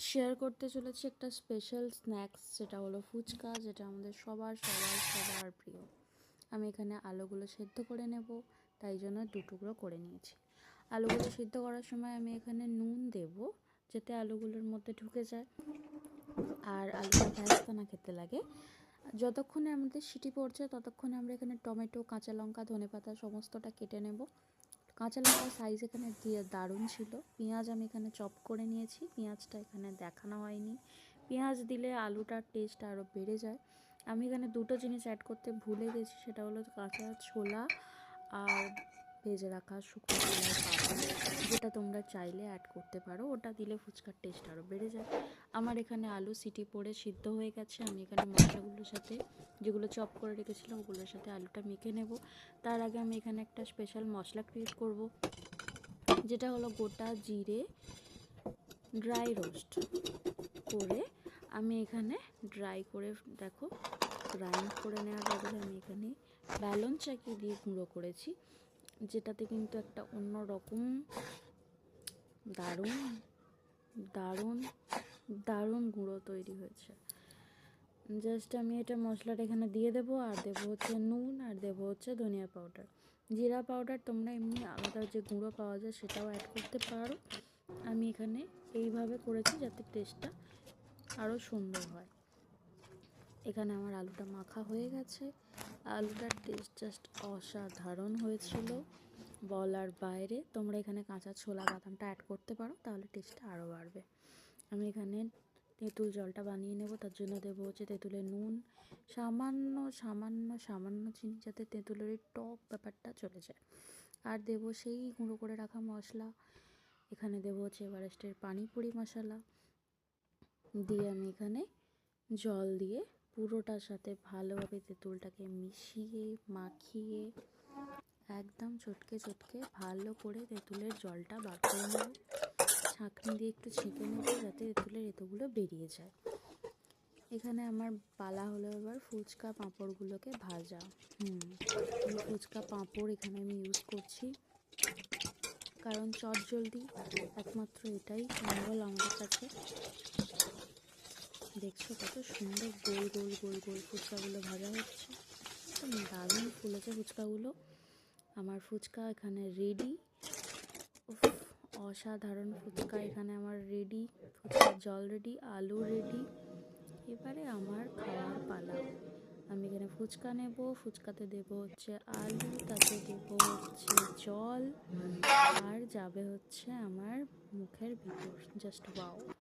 Share করতে চলেছি একটা স্পেশাল স্ন্যাক্স, যেটা হলো ফুচকা, যেটা আমাদের সবার সবার সবার প্রিয়। আমি এখানে আলুগুলো সেদ্ধ করে নেব, তাই জন্য দু টুকরো করে নিয়েছি। আলুগুলো সিদ্ধ করার সময় আমি এখানে নুন দেব, যাতে আলুগুলোর মধ্যে ঢুকে যায় আর আলুটা ভ্যাস্তা না খেতে লাগে। যতক্ষণে আমাদের সিটি পড়ছে ততক্ষণে আমরা এখানে টমেটো, কাঁচা লঙ্কা, ধনেপাতা সমস্তটা কেটে নেব। কাঁচা লঙ্কার সাইজ এখানে দিয়ে দারুণ ছিল। পেঁয়াজ আমি এখানে চপ করে নিয়েছি, পেঁয়াজটা এখানে দেখানো হয়নি। পেঁয়াজ দিলে আলুটার টেস্ট আরও বেড়ে যায়। আমি এখানে দুটো জিনিস অ্যাড করতে ভুলে গেছি, সেটা হলো কাঁচা ছোলা আর ভেজে রাখা শুকনো ছোলার পাতা, যেটা তোমরা চাইলে অ্যাড করতে পারো। ওটা দিলে ফুচকার টেস্ট আরও বেড়ে যায়। আমার এখানে আলু সিটি পড়ে সিদ্ধ হয়ে গেছে। আমি এখানে মশলাগুলোর সাথে, যেগুলো চপ করে রেখেছিলাম ওগুলোর সাথে আলুটা মেখে নেব। তার আগে আমি এখানে একটা স্পেশাল মশলা ক্রিয়েট করব, যেটা হলো গোটা জিরে ড্রাই রোস্ট করে আমি এখানে ড্রাই করে দেখো গ্রাইন্ড করে নেওয়ার বদলে আমি এখানে ব্যালন চাকি দিয়ে গুঁড়ো করেছি, যেটাতে কিন্তু একটা অন্য রকম দারুণ দারুণ দারুণ গুঁড়ো তৈরি হয়েছে। জাস্ট আমি এটা মশলাটা এখানে দিয়ে দেবো, আর দেবো হচ্ছে নুন, আর দেবো হচ্ছে ধনিয়া পাউডার। জিরা পাউডার তোমরা এমনি আলাদা যে গুঁড়ো পাওয়া যায় সেটাও অ্যাড করতে পারো। আমি এখানে এইভাবে করেছি যাতে টেস্টটা আরও সুন্দর হয়। এখানে আমার আলুটা মাখা হয়ে গেছে। আলুটার টেস্ট জাস্ট অসাধারণ হয়েছিল, বলার বাইরে। তোমরা এখানে কাঁচা ছোলা বাদামটা অ্যাড করতে পারো, তাহলে টেস্টটা আরও বাড়বে। আমি এখানে তেঁতুল জলটা বানিয়ে নেব, তার জন্য দেবো হচ্ছে তেঁতুলের নুন, সামান্য সামান্য সামান্য চিনি, যাতে তেঁতুলের টক ব্যাপারটা চলে যায়। আর দেবো সেই গুঁড়ো করে রাখা মশলা। এখানে দেবো হচ্ছে এভারেস্টের পানিপুরি মশলা দিয়ে আমি এখানে জল দিয়ে পুরোটার সাথে ভালোভাবে তেঁতুলটাকে মিশিয়ে মাখিয়ে একদম চটকে চটকে ভালো করে তেঁতুলের জলটা বার করে নেব। ছাঁকনি দিয়ে একটু ছেঁকে নেব যাতে তেঁতুলের এতগুলো বেরিয়ে যায়। এখানে আমার পালা হলো এবার ফুচকা পাঁপড়গুলোকে ভাজা। এই ফুচকা পাঁপড় এখানে আমি ইউজ করছি, কারণ চটজলদি একমাত্র এটাই সম্বল আমাদের কাছে। দেখছো কত সুন্দর গোল গোল গোল গোল ফুচকাগুলো ভাজা হচ্ছে, দারুণ ফুলেছে ফুচকাগুলো। আমার ফুচকা এখানে রেডি। অসাধারণ ফুচকা এখানে আমার রেডি। ফুচকার জল রেডি, আলু রেডি। এবারে আমার খাওয়ার পালা। আমি এখানে ফুচকা নেব, ফুচকাতে দেবো হচ্ছে আলু, তাতে দেবো হচ্ছে জল, আর যাবে হচ্ছে আমার মুখের ভিতর। Just wow.